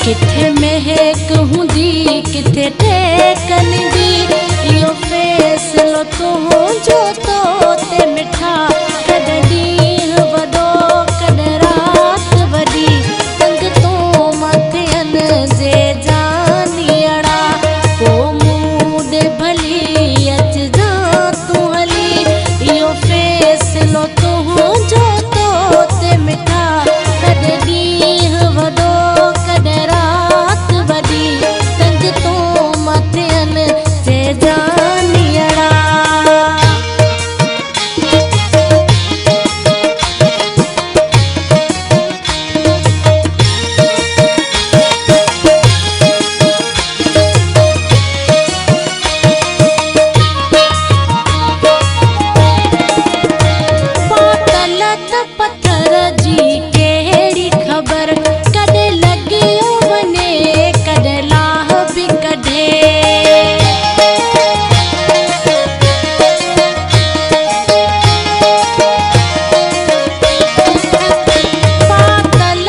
किथे महक हुंदी किथे टेकन दी इहो फैसलो तुंहिंजो तो ते मिठा कॾहिं ॾींहुं वॾो कॾहिं राति वॾी तंग तूं मथियन जे जानियड़ा पोइ मूं ॾे भली अचिजां तूं हली इहो फैसलो तुंहिंजो तो ते मिठा कॾहिं ॾींहुं वॾो कॾहिं राति वॾी तंग तूं मथियन जे जानियड़ा पत्थर जी कहिड़ी ख़बर कॾहिं लॻियो वञे कॾहिं लाह बि कढे पातल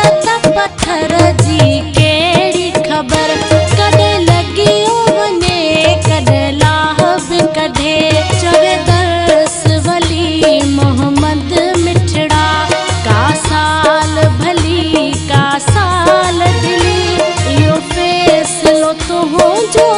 पत्थर जी कहिड़ी ख़बर कॾहिं लॻियो वञे कॾहिं लाह बि कढे चवे दर्स वली मोहम्मद मिठड़ा का साल भली का साल दिली इहो फैसलो तुंहिंजो